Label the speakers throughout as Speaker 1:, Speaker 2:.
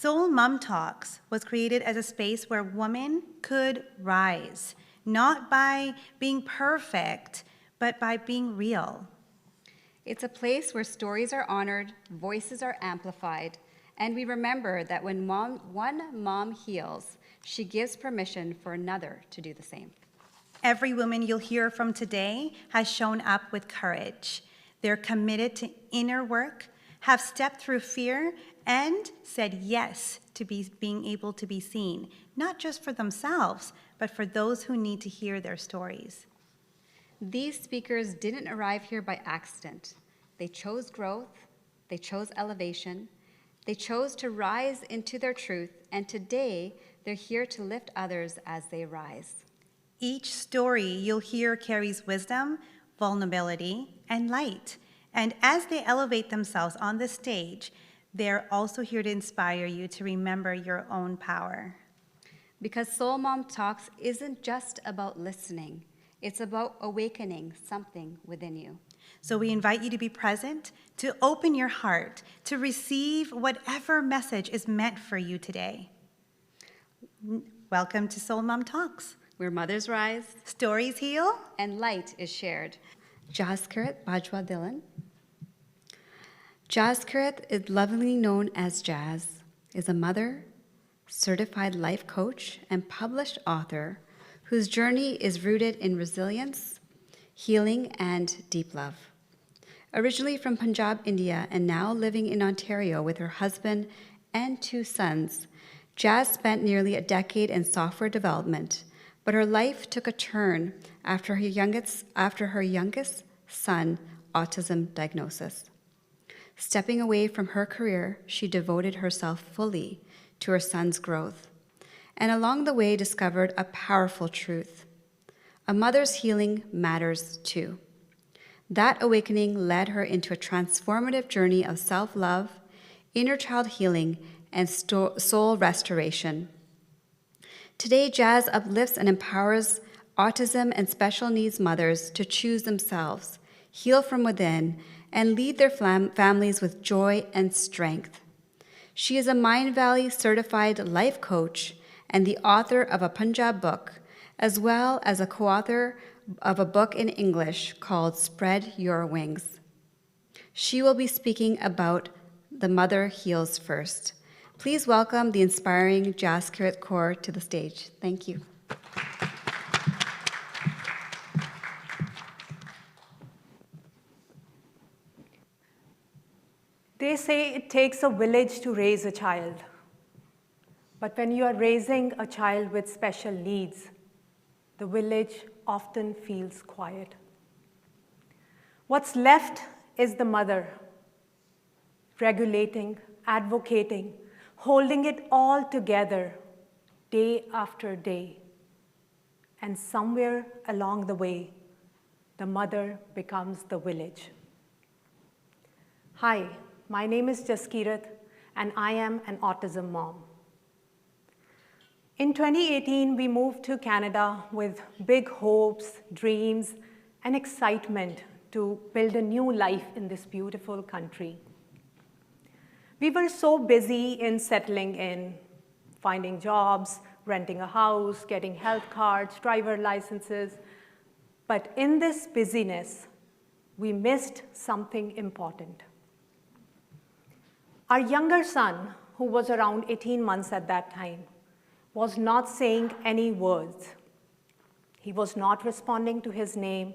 Speaker 1: Soulmom Talks was created as a space where women could rise, not by being perfect, but by being real.
Speaker 2: It's a place where stories are honored, voices are amplified, and we remember that when one mom heals, she gives permission for another to do the same.
Speaker 1: Every woman you'll hear from today has shown up with courage. They're committed to inner work, have stepped through fear, and said yes to being able to be seen, not just for themselves, but for those who need to hear their stories.
Speaker 2: These speakers didn't arrive here by accident. They chose growth, they chose elevation, they chose to rise into their truth, and today they're here to lift others as they rise.
Speaker 1: Each story you'll hear carries wisdom, vulnerability, and light. And as they elevate themselves on the stage, they're also here to inspire you to remember your own power.
Speaker 2: Because Soulmom Talks isn't just about listening, it's about awakening something within you.
Speaker 1: So we invite you to be present, to open your heart, to receive whatever message is meant for you today. Welcome to Soulmom Talks,
Speaker 2: where mothers rise,
Speaker 1: stories heal,
Speaker 2: and light is shared. Jaskirat Bajwa Dylan. Jaskirat is lovingly known as Jazz, is a mother, certified life coach, and published author whose journey is rooted in resilience, healing, and deep love. Originally from Punjab, India, and now living in Ontario with her husband and 2 sons, Jazz spent nearly a decade in software development, but her life took a turn after her youngest son autism diagnosis. Stepping away from her career, she devoted herself fully to her son's growth, and along the way discovered a powerful truth. A mother's healing matters too. That awakening led her into a transformative journey of self-love, inner child healing, and soul restoration. Today, Jazz uplifts and empowers autism and special needs mothers to choose themselves, heal from within, and lead their families with joy and strength. She is a Mindvalley Certified Life coach and the author of a Punjab book, as well as a co-author of a book in English called Spread Your Wings. She will be speaking about The Mother Heals First. Please welcome the inspiring Jaskirat Kaur to the stage. Thank you.
Speaker 3: They say it takes a village to raise a child. But when you are raising a child with special needs, the village often feels quiet. What's left is the mother, regulating, advocating, holding it all together day after day. And somewhere along the way, the mother becomes the village. Hi, my name is Jaskirat, and I am an autism mom. In 2018, we moved to Canada with big hopes, dreams, and excitement to build a new life in this beautiful country. We were so busy in settling in, finding jobs, renting a house, getting health cards, driver licenses. But in this busyness, we missed something important. Our younger son, who was around 18 months at that time, was not saying any words. He was not responding to his name,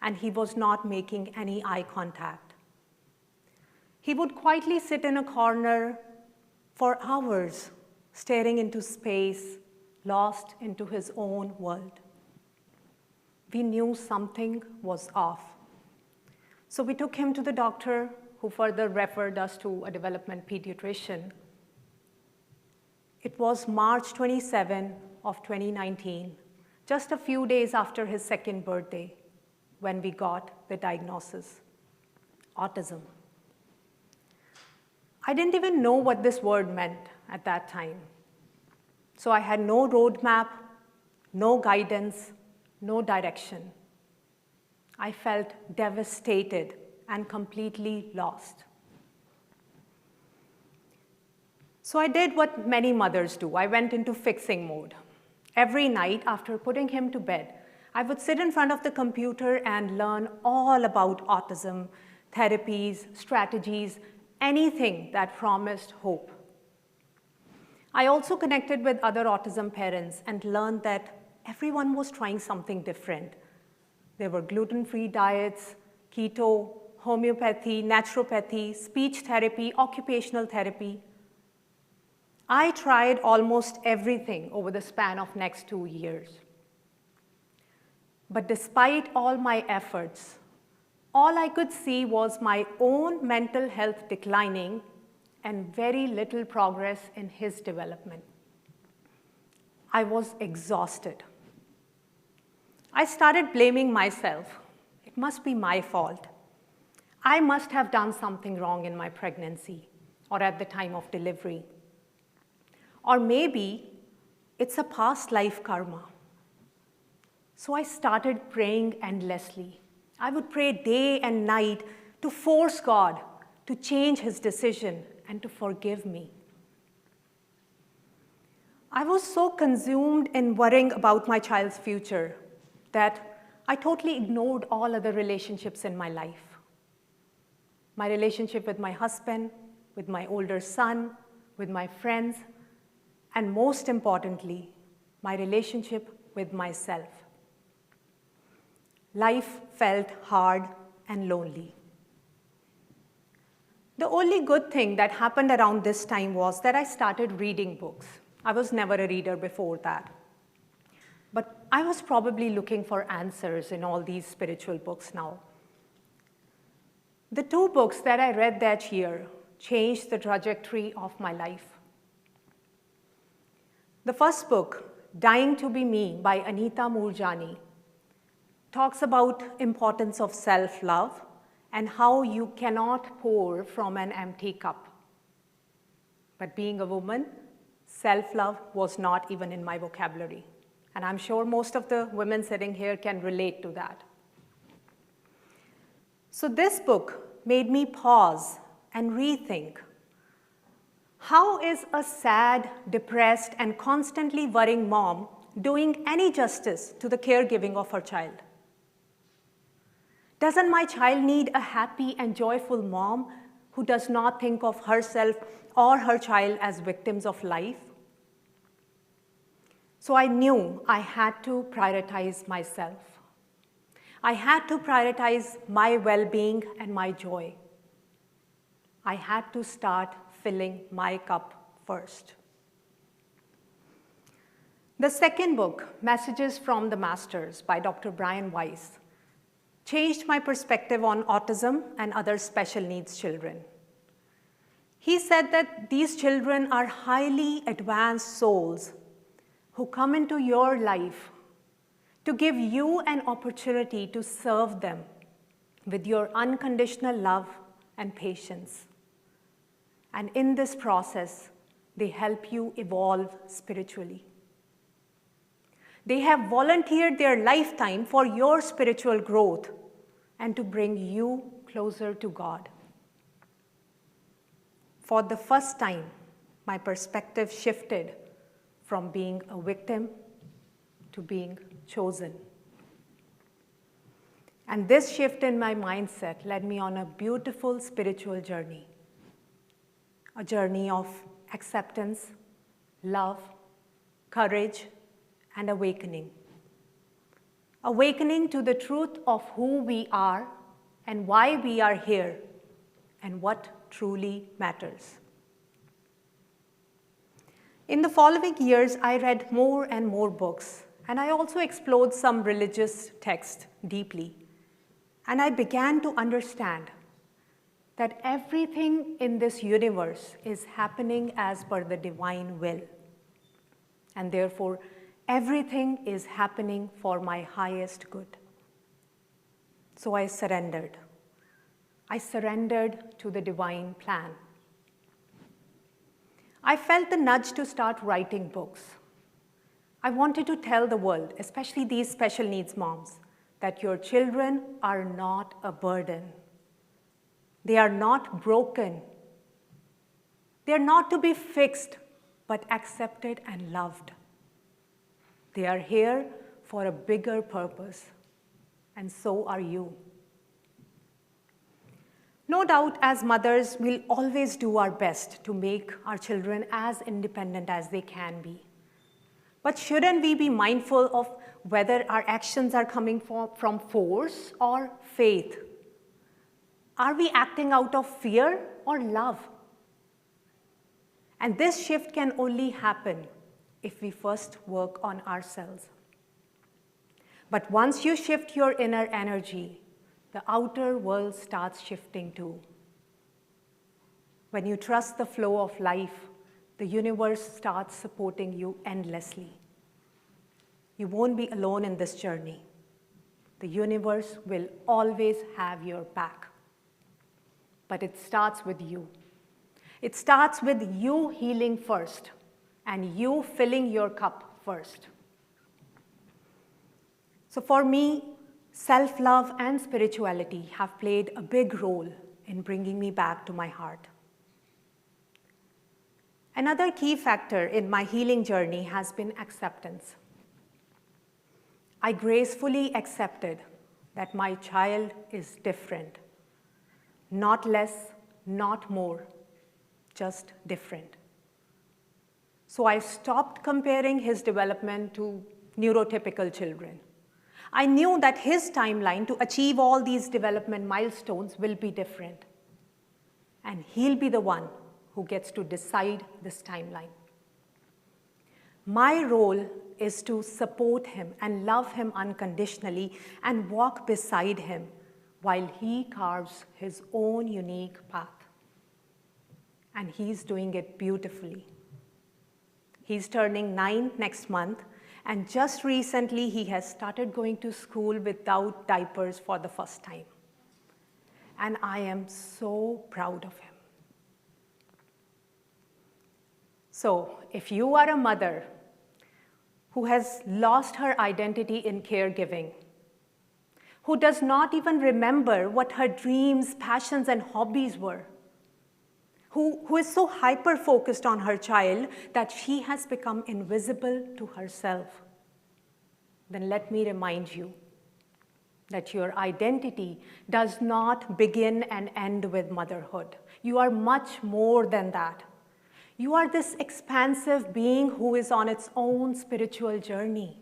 Speaker 3: and he was not making any eye contact. He would quietly sit in a corner for hours, staring into space, lost into his own world. We knew something was off. So we took him to the doctor, who further referred us to a development pediatrician. It was March 27 of 2019, just a few days after his 2nd birthday, when we got the diagnosis, autism. I didn't even know what this word meant at that time. So I had no roadmap, no guidance, no direction. I felt devastated and completely lost. So I did what many mothers do. I went into fixing mode. Every night after putting him to bed, I would sit in front of the computer and learn all about autism, therapies, strategies, anything that promised hope. I also connected with other autism parents and learned that everyone was trying something different. There were gluten-free diets, keto, homeopathy, naturopathy, speech therapy, occupational therapy. I tried almost everything over the span of next 2 years. But despite all my efforts, all I could see was my own mental health declining and very little progress in his development. I was exhausted. I started blaming myself. It must be my fault. I must have done something wrong in my pregnancy or at the time of delivery. Or maybe it's a past life karma. So I started praying endlessly. I would pray day and night to force God to change his decision and to forgive me. I was so consumed in worrying about my child's future that I totally ignored all other relationships in my life. My relationship with my husband, with my older son, with my friends, and most importantly, my relationship with myself. Life felt hard and lonely. The only good thing that happened around this time was that I started reading books. I was never a reader before that. But I was probably looking for answers in all these spiritual books now. The 2 books that I read that year changed the trajectory of my life. The first book, Dying to Be Me by Anita Moorjani, talks about importance of self-love and how you cannot pour from an empty cup. But being a woman, self-love was not even in my vocabulary. And I'm sure most of the women sitting here can relate to that. So this book made me pause and rethink. How is a sad, depressed, and constantly worrying mom doing any justice to the caregiving of her child? Doesn't my child need a happy and joyful mom who does not think of herself or her child as victims of life? So I knew I had to prioritize myself. I had to prioritize my well-being and my joy. I had to start filling my cup first. The second book, Messages from the Masters by Dr. Brian Weiss, changed my perspective on autism and other special needs children. He said that these children are highly advanced souls who come into your life to give you an opportunity to serve them with your unconditional love and patience. And in this process, they help you evolve spiritually. They have volunteered their lifetime for your spiritual growth and to bring you closer to God. For the first time, my perspective shifted from being a victim to being chosen. And this shift in my mindset led me on a beautiful spiritual journey. A journey of acceptance, love, courage, and awakening. Awakening to the truth of who we are and why we are here and what truly matters. In the following years, I read more and more books, and I also explored some religious texts deeply. And I began to understand that everything in this universe is happening as per the divine will. And therefore, everything is happening for my highest good. So I surrendered. I surrendered to the divine plan. I felt the nudge to start writing books. I wanted to tell the world, especially these special needs moms, that your children are not a burden. They are not broken. They're not to be fixed, but accepted and loved. They are here for a bigger purpose, and so are you. No doubt, as mothers, we'll always do our best to make our children as independent as they can be. But shouldn't we be mindful of whether our actions are coming from force or faith? Are we acting out of fear or love? And this shift can only happen if we first work on ourselves. But once you shift your inner energy, the outer world starts shifting too. When you trust the flow of life, the universe starts supporting you endlessly. You won't be alone in this journey. The universe will always have your back. But it starts with you. It starts with you healing first and you filling your cup first. So for me, self-love and spirituality have played a big role in bringing me back to my heart. Another key factor in my healing journey has been acceptance. I gracefully accepted that my child is different. Not less, not more, just different. So I stopped comparing his development to neurotypical children. I knew that his timeline to achieve all these development milestones will be different. And he'll be the one who gets to decide this timeline. My role is to support him and love him unconditionally and walk beside him while he carves his own unique path. And he's doing it beautifully. He's turning 9 next month, and just recently he has started going to school without diapers for the first time. And I am so proud of him. So, if you are a mother who has lost her identity in caregiving, who does not even remember what her dreams, passions, and hobbies were, who is so hyper-focused on her child that she has become invisible to herself, then let me remind you that your identity does not begin and end with motherhood. You are much more than that. You are this expansive being who is on its own spiritual journey.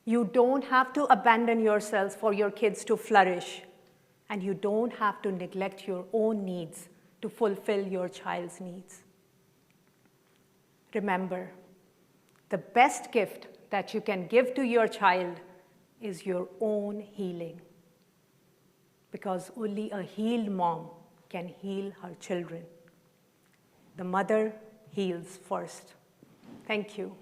Speaker 3: You don't have to abandon yourselves for your kids to flourish, and you don't have to neglect your own needs to fulfill your child's needs. Remember, the best gift that you can give to your child is your own healing, because only a healed mom can heal her children. The mother heals first. Thank you.